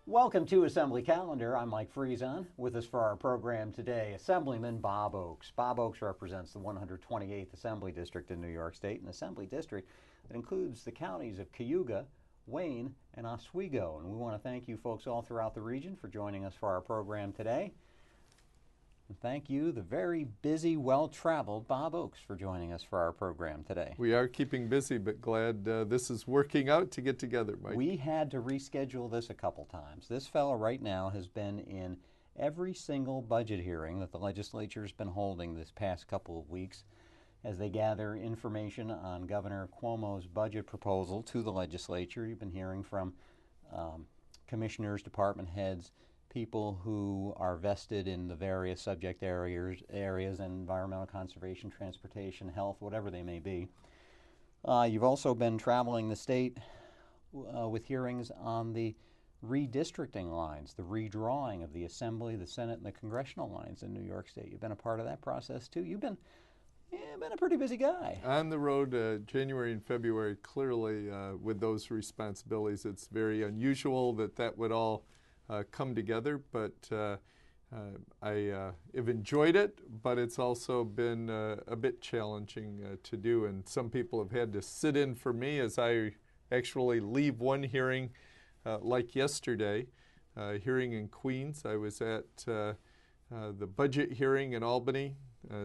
Welcome to Assembly Calendar. I'm Mike Friesen. With us for our program today, Assemblyman Bob Oakes. Bob Oakes represents the 128th Assembly District in New York State, an Assembly District that includes the counties of Cayuga, Wayne, and Oswego. And we want to thank you folks all throughout the region for joining us for our program today. And thank you, the very busy, well-traveled Bob Oakes, for joining us for our program today. We are keeping busy, but glad this is working out to get together, Mike. We had to reschedule this a couple times. This fellow right now has been in every single budget hearing that the legislature's been holding this past couple of weeks as they gather information on Governor Cuomo's budget proposal to the legislature. You've been hearing from commissioners, department heads, people who are vested in the various subject areas, environmental conservation, transportation, health, whatever they may be. You've also been traveling the state with hearings on the redistricting lines, the redrawing of the Assembly, the Senate, and the congressional lines in New York State. You've been a part of that process too. You've been a pretty busy guy. On the road, January and February, clearly with those responsibilities, it's very unusual that would all come together, but I have enjoyed it, but it's also been a bit challenging to do, and some people have had to sit in for me as I actually leave one hearing like yesterday, hearing in Queens. I was at the budget hearing in Albany,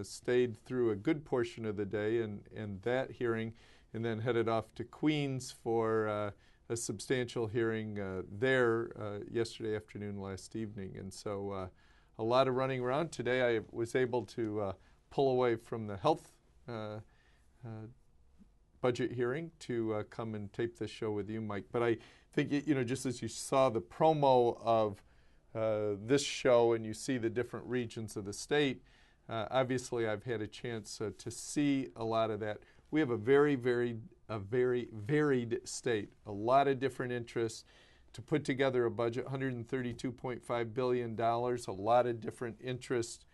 stayed through a good portion of the day and that hearing, and then headed off to Queens for a substantial hearing there yesterday afternoon, last evening. And so a lot of running around. Today I was able to pull away from the health budget hearing to come and tape this show with you, Mike. But I think, just as you saw the promo of this show and you see the different regions of the state, obviously I've had a chance to see a lot of that. We have a very varied state, a lot of different interests. To put together a budget, $132.5 billion, a lot of different interests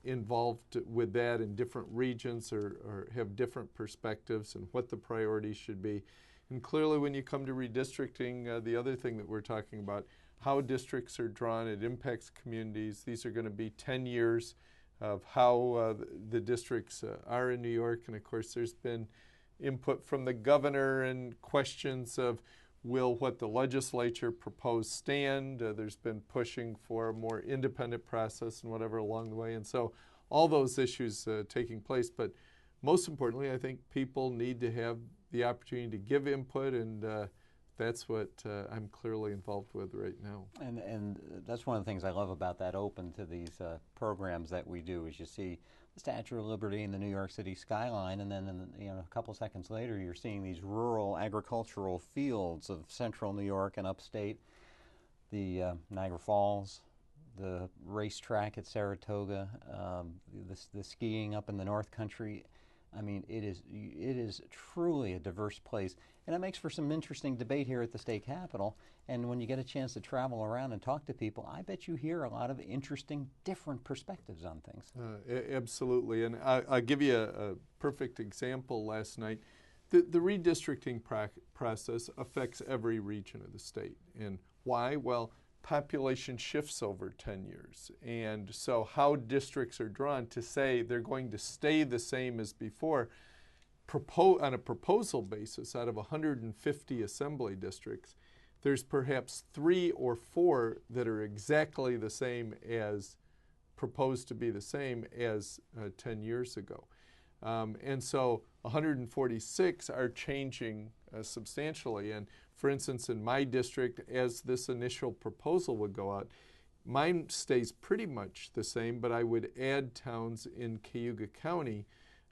involved with that in different regions or have different perspectives and what the priorities should be. And clearly when you come to redistricting, the other thing that we're talking about, how districts are drawn, it impacts communities. These are going to be 10 years of how the districts are in New York. And of course, there's been input from the governor and questions of will what the legislature proposed stand. There's been pushing for a more independent process and whatever along the way. And so all those issues taking place. But most importantly, I think people need to have the opportunity to give input, and that's what I'm clearly involved with right now. And that's one of the things I love about that open to these programs that we do is you see the Statue of Liberty in the New York City skyline, and then a couple seconds later you're seeing these rural agricultural fields of central New York and upstate, the Niagara Falls, the racetrack at Saratoga, the skiing up in the North Country. I mean, it is truly a diverse place, and it makes for some interesting debate here at the state capitol. And when you get a chance to travel around and talk to people, I bet you hear a lot of interesting, different perspectives on things. Absolutely, and I'll give you a perfect example. Last night, the redistricting process affects every region of the state, and why? Well, population shifts over 10 years. And so how districts are drawn to say they're going to stay the same as before, on a proposal basis, out of 150 assembly districts, there's perhaps 3 or 4 that are exactly the same as proposed to be the same as 10 years ago. And so 146 are changing substantially. And for instance, in my district, as this initial proposal would go out, mine stays pretty much the same, but I would add towns in Cayuga County,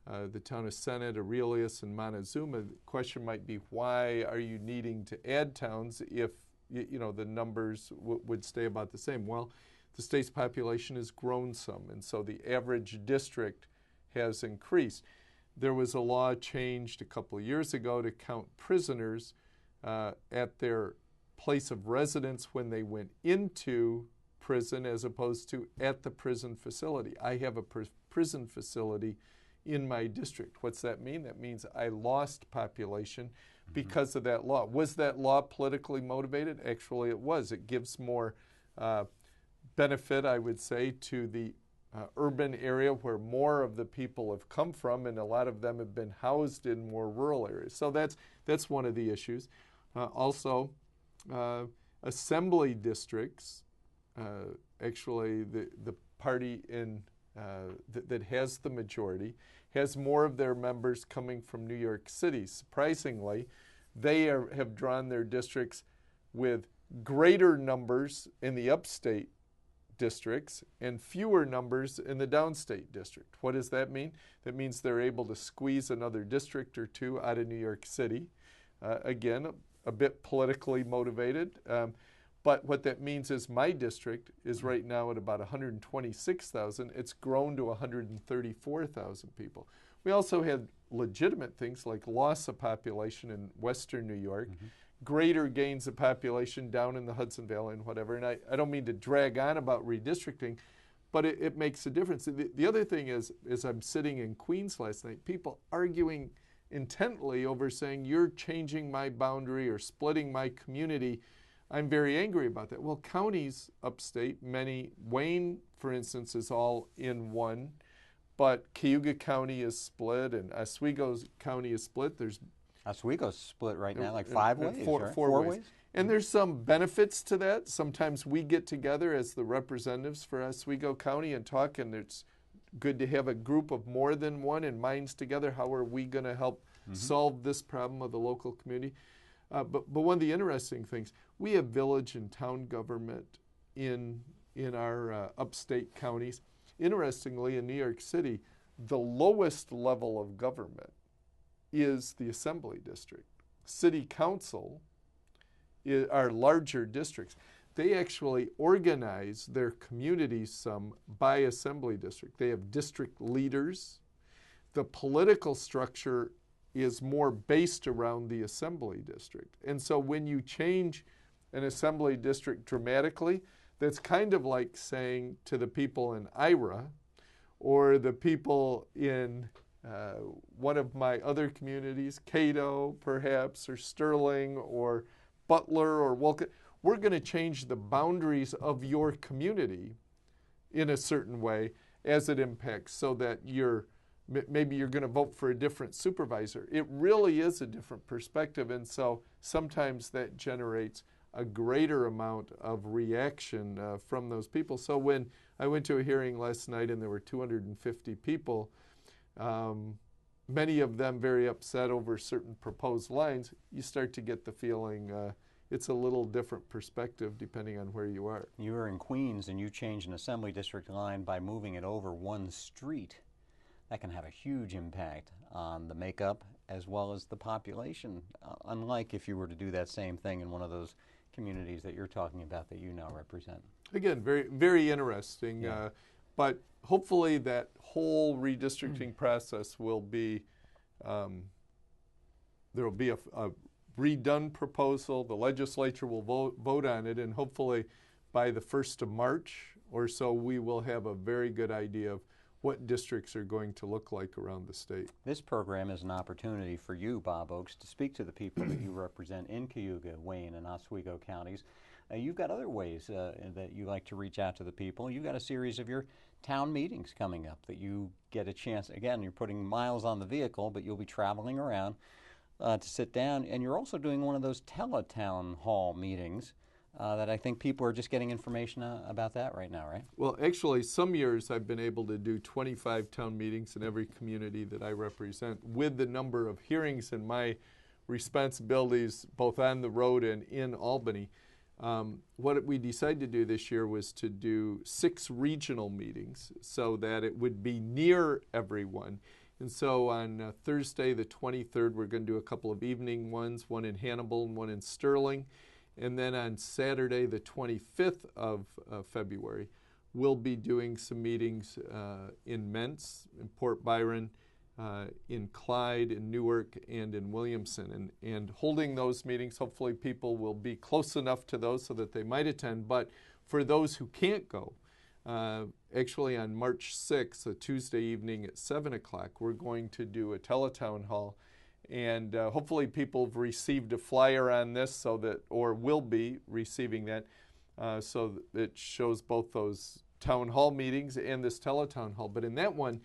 the town of Senate, Aurelius, and Montezuma. The question might be, why are you needing to add towns if the numbers would stay about the same? Well, the state's population has grown some, and so the average district has increased. There was a law changed a couple of years ago to count prisoners at their place of residence when they went into prison as opposed to at the prison facility. I have a prison facility in my district. What's that mean? That means I lost population because of that law. Was that law politically motivated? Actually, it was. It gives more benefit, I would say, to the urban area where more of the people have come from, and a lot of them have been housed in more rural areas. So that's one of the issues. Also, assembly districts, actually the party in that has the majority has more of their members coming from New York City. Surprisingly, they have drawn their districts with greater numbers in the upstate districts and fewer numbers in the downstate district. What does that mean? That means they're able to squeeze another district or two out of New York City. Again, a bit politically motivated. But what that means is my district is right now at about 126,000. It's grown to 134,000 people. We also had legitimate things like loss of population in western New York, greater gains of population down in the Hudson Valley and whatever. And I don't mean to drag on about redistricting, but it makes a difference. The other thing is I'm sitting in Queens last night, people arguing intently over saying, you're changing my boundary or splitting my community. I'm very angry about that. Well, counties upstate, many, Wayne, for instance, is all in one, but Cayuga County is split and Oswego County is split. There's Oswego's split right now, like five ways, four ways. And there's some benefits to that. Sometimes we get together as the representatives for Oswego County and talk, and it's good to have a group of more than one and minds together. How are we going to help solve this problem of the local community? But one of the interesting things, we have village and town government in our upstate counties. Interestingly, in New York City, the lowest level of government is the assembly district. City council are larger districts. They actually organize their communities some by assembly district. They have district leaders. The political structure is more based around the assembly district. And so when you change an assembly district dramatically, that's kind of like saying to the people in Ira or the people in one of my other communities, Cato perhaps, or Sterling or Butler or Wolcott, we're going to change the boundaries of your community in a certain way as it impacts so that maybe you're going to vote for a different supervisor. It really is a different perspective, and so sometimes that generates a greater amount of reaction from those people. So when I went to a hearing last night and there were 250 people, many of them very upset over certain proposed lines, you start to get the feeling it's a little different perspective depending on where you are. You were in Queens and you changed an assembly district line by moving it over one street. That can have a huge impact on the makeup as well as the population, unlike if you were to do that same thing in one of those communities that you're talking about that you now represent. Again, very, very interesting, but hopefully that whole redistricting process will be, there will be a redone proposal, the legislature will vote on it, and hopefully by the 1st of March or so we will have a very good idea of what districts are going to look like around the state. This program is an opportunity for you, Bob Oakes, to speak to the people that you represent in Cayuga, Wayne, and Oswego counties. You've got other ways that you like to reach out to the people. You've got a series of your town meetings coming up that you get a chance. Again, you're putting miles on the vehicle, but you'll be traveling around to sit down. And you're also doing one of those tele-town hall meetings that I think people are just getting information about that right now, right? Well, actually, some years I've been able to do 25 town meetings in every community that I represent with the number of hearings and my responsibilities both on the road and in Albany. What we decided to do this year was to do 6 regional meetings so that it would be near everyone. And so on Thursday the 23rd, we're going to do a couple of evening ones, one in Hannibal and one in Sterling. And then on Saturday the 25th of February, we'll be doing some meetings in Mentz, in Port Byron, in Clyde, in Newark, and in Williamson. And holding those meetings, hopefully people will be close enough to those so that they might attend. But for those who can't go, actually on March 6th, a Tuesday evening at 7 o'clock, we're going to do a teletown hall. And hopefully people have received a flyer on this so that, or will be receiving that, so that it shows both those town hall meetings and this teletown hall. But in that one,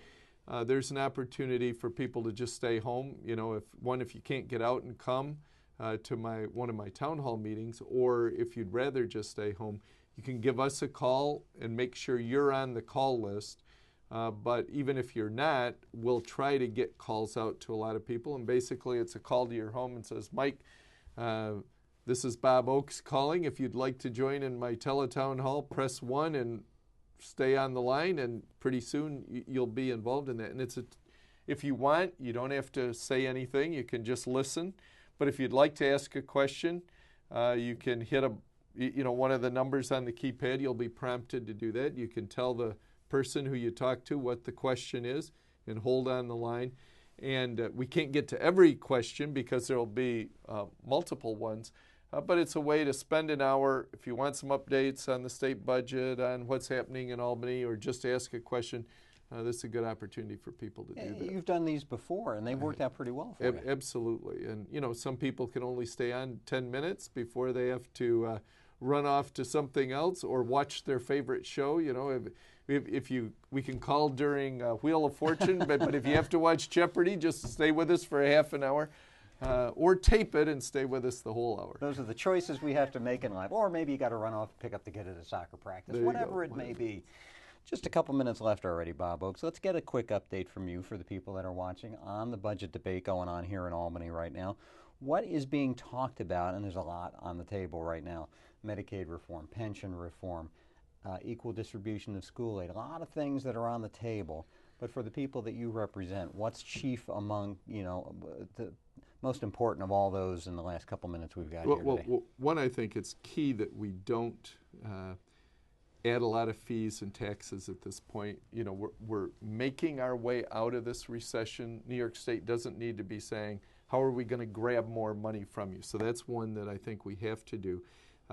there's an opportunity for people to just stay home. You know, if you can't get out and come to one of my town hall meetings, or if you'd rather just stay home, you can give us a call and make sure you're on the call list. But even if you're not, we'll try to get calls out to a lot of people. And basically, it's a call to your home and says, Mike, this is Bob Oakes calling. If you'd like to join in my teletown hall, press 1 and stay on the line, and pretty soon you'll be involved in that. And if you want, you don't have to say anything. You can just listen. But if you'd like to ask a question, you can hit one of the numbers on the keypad. You'll be prompted to do that. You can tell the person who you talk to what the question is and hold on the line. And we can't get to every question because there will be multiple ones. But it's a way to spend an hour. If you want some updates on the state budget, on what's happening in Albany, or just ask a question, this is a good opportunity for people to do that. You've done these before, and they've worked out pretty well for you. Absolutely. And, some people can only stay on 10 minutes before they have to run off to something else or watch their favorite show. We can call during Wheel of Fortune, but if you have to watch Jeopardy, just stay with us for a half an hour. Or tape it and stay with us the whole hour. Those are the choices we have to make in life. Or maybe you got to run off and pick up the kid at a soccer practice, whatever it may be. Just a couple minutes left already, Bob Oakes. Let's get a quick update from you for the people that are watching on the budget debate going on here in Albany right now. What is being talked about, and there's a lot on the table right now, Medicaid reform, pension reform, equal distribution of school aid, a lot of things that are on the table. But for the people that you represent, what's chief among, the most important of all those in the last couple minutes we've got here today? Well, one, I think it's key that we don't add a lot of fees and taxes at this point. We're making our way out of this recession. New York State doesn't need to be saying, how are we going to grab more money from you? So that's one that I think we have to do.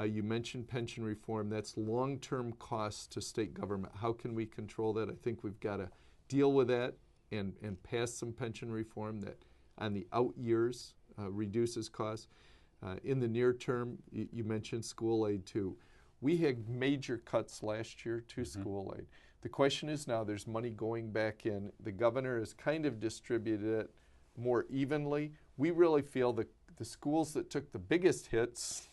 You mentioned pension reform. That's long-term costs to state government. How can we control that? I think we've got to deal with that and pass some pension reform that on the out years reduces costs. In the near term, you mentioned school aid too. We had major cuts last year to school aid. The question is now there's money going back in. The governor has kind of distributed it more evenly. We really feel that the schools that took the biggest hits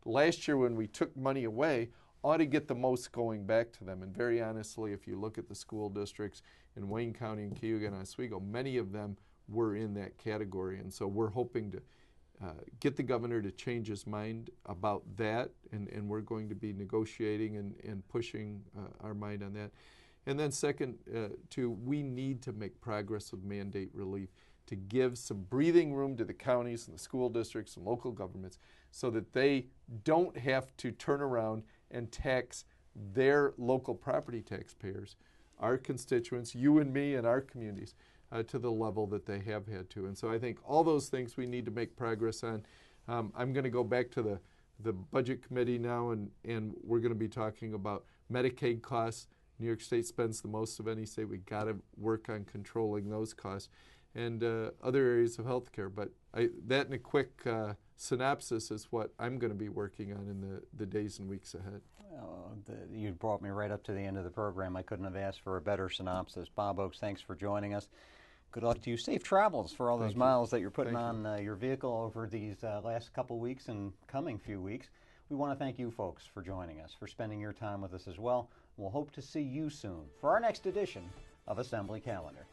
last year when we took money away ought to get the most going back to them. And very honestly, if you look at the school districts in Wayne County and Cayuga and Oswego, many of them were in that category. And so we're hoping to get the governor to change his mind about that, and we're going to be negotiating and pushing our mind on that. And then second, we need to make progress with mandate relief to give some breathing room to the counties and the school districts and local governments so that they don't have to turn around and tax their local property taxpayers, our constituents, you and me and our communities, to the level that they have had to. And so I think all those things we need to make progress on. I'm going to go back to the budget committee now, and we're going to be talking about Medicaid costs. New York State spends the most of any state. We've got to work on controlling those costs and other areas of health care. But that in a quick synopsis is what I'm going to be working on in the days and weeks ahead. You brought me right up to the end of the program. I couldn't have asked for a better synopsis. Bob Oakes, thanks for joining us. Good luck to you. Safe travels for all those miles that you're putting on your vehicle over these last couple weeks and coming few weeks. We want to thank you folks for joining us, for spending your time with us as well. We'll hope to see you soon for our next edition of Assembly Calendar.